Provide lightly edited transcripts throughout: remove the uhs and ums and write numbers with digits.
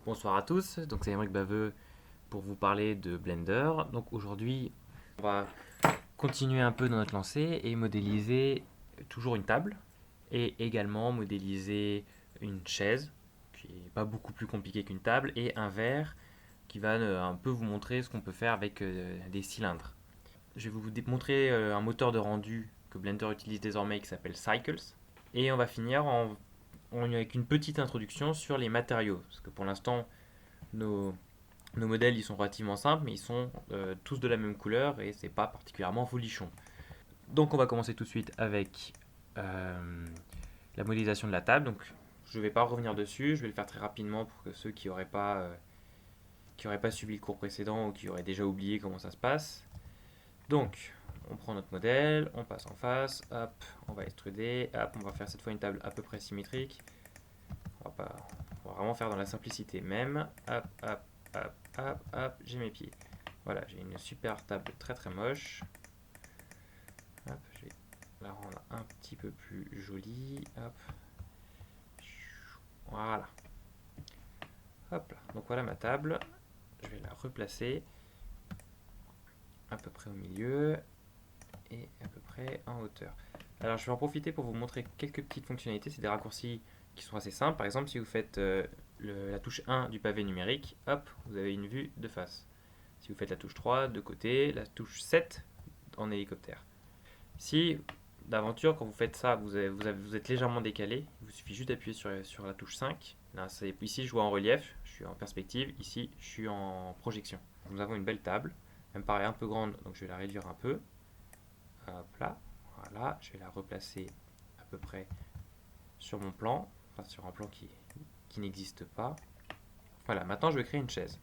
Bonsoir à tous, donc c'est Émeric Baveux pour vous parler de Blender. Donc aujourd'hui, on va continuer un peu dans notre lancée et modéliser toujours une table et également modéliser une chaise qui n'est pas beaucoup plus compliquée qu'une table et un verre qui va un peu vous montrer ce qu'on peut faire avec des cylindres. Je vais vous montrer un moteur de rendu que Blender utilise désormais qui s'appelle Cycles et on va finir avec une petite introduction sur les matériaux parce que pour l'instant nos, nos modèles ils sont relativement simples, mais ils sont tous de la même couleur et c'est pas particulièrement folichon. Donc on va commencer tout de suite avec la modélisation de la table. Donc je ne vais pas revenir dessus, je vais le faire très rapidement pour que ceux qui auraient pas suivi le cours précédent ou qui auraient déjà oublié comment ça se passe. Donc on prend notre modèle, on passe en face, hop, on va extruder, hop, on va faire cette fois une table à peu près symétrique. On va vraiment faire dans la simplicité même. Hop, hop, hop, hop, hop, j'ai mes pieds. Voilà, j'ai une super table très très moche. Hop, je vais la rendre un petit peu plus jolie. Hop. Voilà. Hop là. Donc voilà ma table. Je vais la replacer à peu près au milieu et à peu près en hauteur. Alors je vais en profiter pour vous montrer quelques petites fonctionnalités. C'est des raccourcis qui sont assez simples. Par exemple, si vous faites la touche 1 du pavé numérique, hop, vous avez une vue de face. Si vous faites la touche 3 de côté, la touche 7 en hélicoptère. Si d'aventure, quand vous faites ça, vous êtes légèrement décalé, il vous suffit juste d'appuyer sur la touche 5. Là, ici, je vois en relief, je suis en perspective. Ici, je suis en projection. Nous avons une belle table. Elle me paraît un peu grande, donc je vais la réduire un peu. Hop là, voilà. Je vais la replacer à peu près sur mon plan, enfin sur un plan qui n'existe pas. Voilà, maintenant je vais créer une chaise.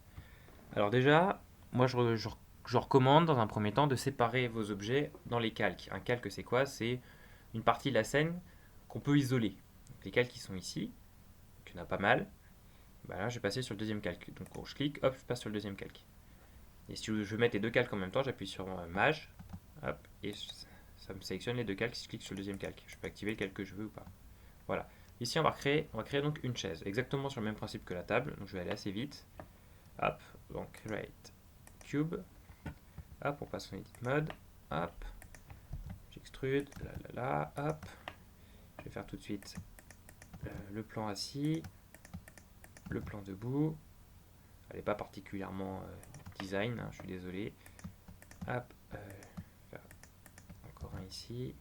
Alors déjà, moi je recommande dans un premier temps de séparer vos objets dans les calques. Un calque c'est quoi? C'est une partie de la scène qu'on peut isoler. Donc, les calques qui sont ici, donc il y en a pas mal. Bah là je vais passer sur le deuxième calque. Donc quand je clique, hop, je passe sur le deuxième calque. Et si je veux mettre les deux calques en même temps, j'appuie sur Maj, hop, et ça me sélectionne les deux calques si je clique sur le deuxième calque. Je peux activer le calque que je veux ou pas. Voilà. Ici on va créer donc une chaise, exactement sur le même principe que la table. Donc je vais aller assez vite. Hop, donc create cube. Hop, on passe en edit mode. Hop, j'extrude. Là, hop. Je vais faire tout de suite le plan assis, le plan debout. Elle n'est pas particulièrement design, hein, je suis désolé. Hop, faire encore un ici.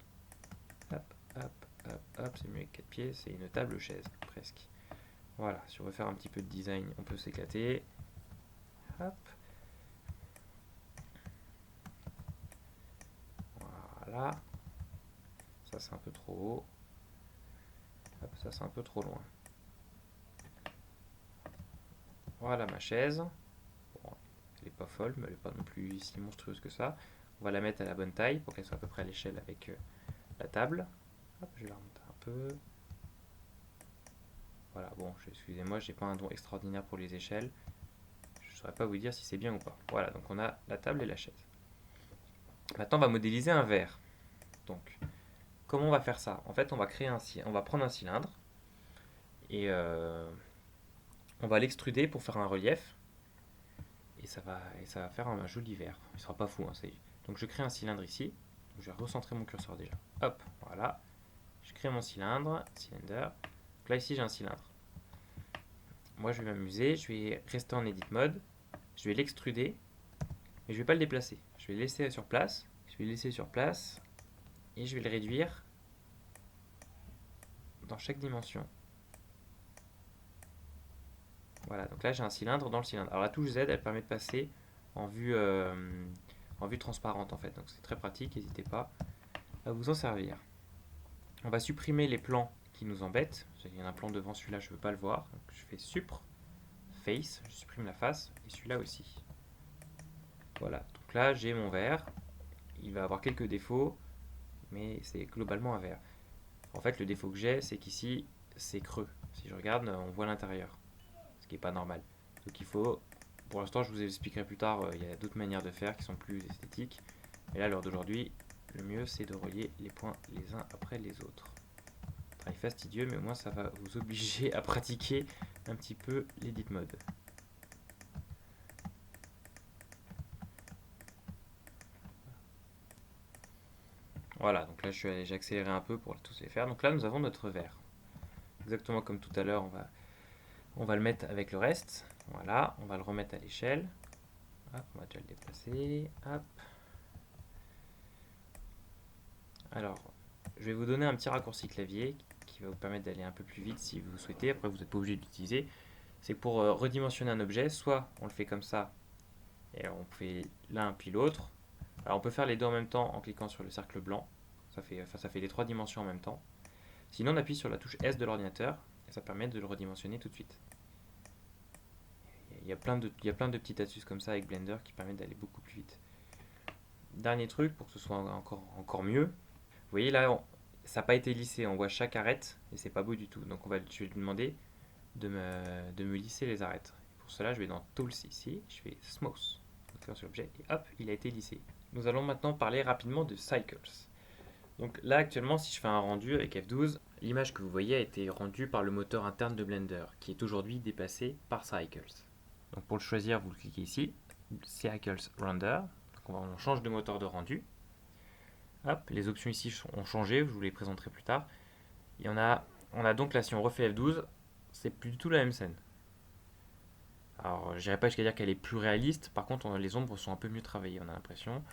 Hop, hop, hop, hop. C'est mieux avec 4 pieds, c'est une table chaise, presque. Voilà, si on veut faire un petit peu de design, on peut s'éclater. Hop. Voilà. Ça c'est un peu trop haut. Hop, ça c'est un peu trop loin. Voilà ma chaise. Bon, elle n'est pas folle, mais elle n'est pas non plus si monstrueuse que ça. On va la mettre à la bonne taille pour qu'elle soit à peu près à l'échelle avec la table. Hop, je vais la remonter un peu. Voilà, bon, excusez-moi, j'ai pas un don extraordinaire pour les échelles. Je ne saurais pas vous dire si c'est bien ou pas. Voilà, donc on a la table et la chaise. Maintenant, on va modéliser un verre. Donc, comment on va faire ça? En fait, on va prendre un cylindre et on va l'extruder pour faire un relief. Et ça va faire un joli verre. Il sera pas fou, hein, donc je crée un cylindre ici. Donc je vais recentrer mon curseur déjà. Hop, voilà. Je crée mon cylindre, cylinder. Donc là ici j'ai un cylindre. Moi je vais m'amuser, je vais rester en edit mode. Je vais l'extruder, mais je vais pas le déplacer. Je vais le laisser sur place. Je vais le laisser sur place et je vais le réduire dans chaque dimension. Voilà, donc là j'ai un cylindre dans le cylindre. Alors la touche Z, elle permet de passer en vue transparente en fait. Donc c'est très pratique, n'hésitez pas à vous en servir. On va supprimer les plans qui nous embêtent. Il y en a un plan devant, celui-là je ne veux pas le voir. Donc je fais Supr, Face, je supprime la face, et celui-là aussi. Voilà, donc là j'ai mon verre. Il va avoir quelques défauts, mais c'est globalement un verre. En fait, le défaut que j'ai, c'est qu'ici, c'est creux. Si je regarde, on voit l'intérieur, ce qui n'est pas normal. Donc il faut, pour l'instant, je vous expliquerai plus tard, il y a d'autres manières de faire qui sont plus esthétiques. Mais là, à l'heure d'aujourd'hui, le mieux, c'est de relier les points les uns après les autres. Travail fastidieux, mais au moins ça va vous obliger à pratiquer un petit peu l'edit mode. Voilà, donc là j'ai accéléré un peu pour tous les faire. Donc là nous avons notre verre. Exactement comme tout à l'heure, on va le mettre avec le reste. Voilà, on va le remettre à l'échelle. Hop, on va déjà le déplacer. Hop. Alors, je vais vous donner un petit raccourci clavier qui va vous permettre d'aller un peu plus vite si vous souhaitez. Après, vous n'êtes pas obligé de l'utiliser. C'est pour redimensionner un objet, soit on le fait comme ça et on fait l'un puis l'autre. Alors, on peut faire les deux en même temps en cliquant sur le cercle blanc. Ça fait les trois dimensions en même temps. Sinon, on appuie sur la touche S de l'ordinateur et ça permet de le redimensionner tout de suite. Il y a plein de petites astuces comme ça avec Blender qui permettent d'aller beaucoup plus vite. Dernier truc pour que ce soit encore mieux. Vous voyez là, ça n'a pas été lissé. On voit chaque arête et c'est pas beau du tout. Donc je vais lui demander de me lisser les arêtes. Pour cela, je vais dans Tools ici, je fais Smooth. Je clique sur l'objet et hop, il a été lissé. Nous allons maintenant parler rapidement de Cycles. Donc là actuellement, si je fais un rendu avec F12, l'image que vous voyez a été rendue par le moteur interne de Blender, qui est aujourd'hui dépassé par Cycles. Donc pour le choisir, vous le cliquez ici, Cycles Render. Donc on change de moteur de rendu. Hop, les options ici ont changé, je vous les présenterai plus tard. Et on a donc là, si on refait F12, c'est plus du tout la même scène. Alors, je n'irai pas jusqu'à dire qu'elle est plus réaliste, par contre, les ombres sont un peu mieux travaillées, on a l'impression.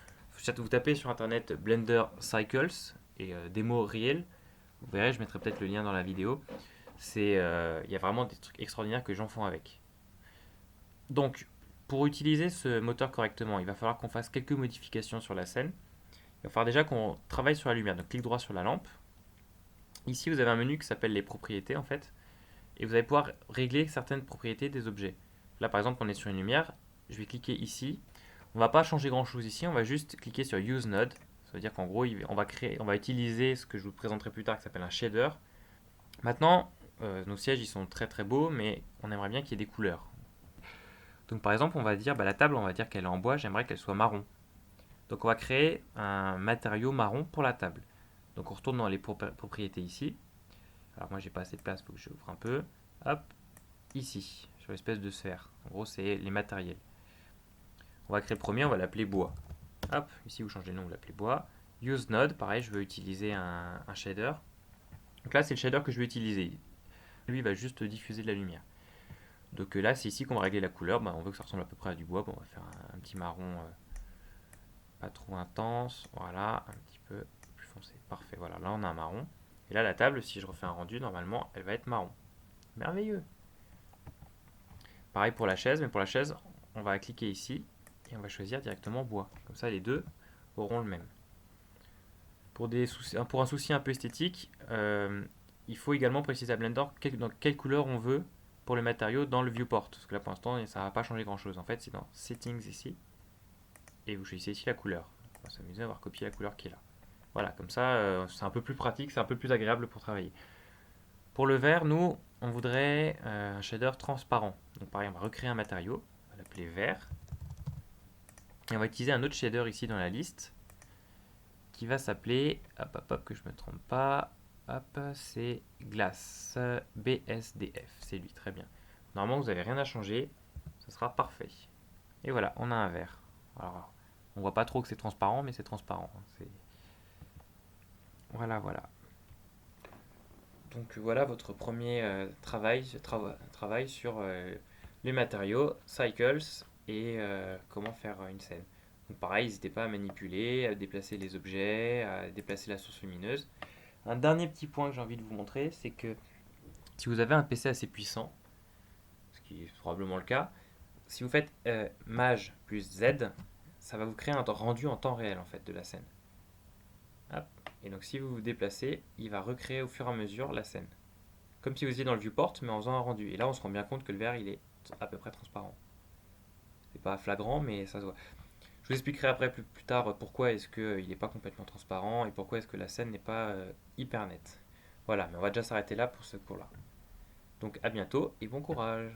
Vous tapez sur internet Blender Cycles et démo réel, vous verrez, je mettrai peut-être le lien dans la vidéo. Il y a vraiment des trucs extraordinaires que les gens font avec. Donc, pour utiliser ce moteur correctement, il va falloir qu'on fasse quelques modifications sur la scène. Il va falloir déjà qu'on travaille sur la lumière. Donc, clic droit sur la lampe. Ici, vous avez un menu qui s'appelle les propriétés, en fait. Et vous allez pouvoir régler certaines propriétés des objets. Là, par exemple, on est sur une lumière. Je vais cliquer ici. On ne va pas changer grand-chose ici. On va juste cliquer sur Use Node. Ça veut dire qu'en gros, on va utiliser ce que je vous présenterai plus tard qui s'appelle un shader. Maintenant, nos sièges, ils sont très très beaux, mais on aimerait bien qu'il y ait des couleurs. Donc par exemple, on va dire, la table, on va dire qu'elle est en bois, j'aimerais qu'elle soit marron. Donc on va créer un matériau marron pour la table. Donc on retourne dans les propriétés ici. Alors moi j'ai pas assez de place, il faut que j'ouvre un peu. Hop, ici, sur l'espèce de sphère. En gros c'est les matériels. On va créer le premier, on va l'appeler bois. Hop, ici vous changez le nom, vous l'appelez bois. Use node, pareil, je veux utiliser un shader. Donc là c'est le shader que je vais utiliser. Lui il va juste diffuser de la lumière. Donc là c'est ici qu'on va régler la couleur. On veut que ça ressemble à peu près à du bois. On va faire un petit marron pas trop intense. Voilà, un petit peu plus foncé. Parfait, voilà, là on a un marron. Et là la table, si je refais un rendu, normalement elle va être marron. Merveilleux. Pareil pour la chaise, mais pour la chaise, on va cliquer ici et on va choisir directement bois. Comme ça les deux auront le même. Pour un souci un peu esthétique, il faut également préciser à Blender dans quelle couleur on veut pour le matériau dans le viewport. Parce que là pour l'instant ça ne va pas changer grand chose. En fait c'est dans Settings ici. Et vous choisissez ici la couleur. On va s'amuser à avoir copié la couleur qui est là. Voilà, comme ça c'est un peu plus pratique, c'est un peu plus agréable pour travailler. Pour le vert, nous on voudrait un shader transparent. Donc pareil, on va recréer un matériau, on va l'appeler vert. Et on va utiliser un autre shader ici dans la liste qui va s'appeler, hop, que je ne me trompe pas, hop, c'est Glass, BSDF, c'est lui, très bien. Normalement, vous n'avez rien à changer, ça sera parfait. Et voilà, on a un vert. Alors, on voit pas trop que c'est transparent, mais c'est transparent. Voilà, voilà. Donc voilà votre premier travail sur les matériaux, cycles et comment faire une scène. Donc pareil, n'hésitez pas à manipuler, à déplacer les objets, à déplacer la source lumineuse. Un dernier petit point que j'ai envie de vous montrer, c'est que si vous avez un PC assez puissant, ce qui est probablement le cas, si vous faites Maj plus Z, ça va vous créer un rendu en temps réel en fait de la scène. Hop. Et donc si vous vous déplacez, il va recréer au fur et à mesure la scène. Comme si vous étiez dans le viewport, mais en faisant un rendu. Et là, on se rend bien compte que le vert, il est à peu près transparent. C'est pas flagrant, mais ça se voit. Je vous expliquerai après plus tard pourquoi est-ce qu'il n'est pas complètement transparent et pourquoi est-ce que la scène n'est pas hyper nette. Voilà, mais on va déjà s'arrêter là pour ce cours-là. Donc à bientôt et bon courage!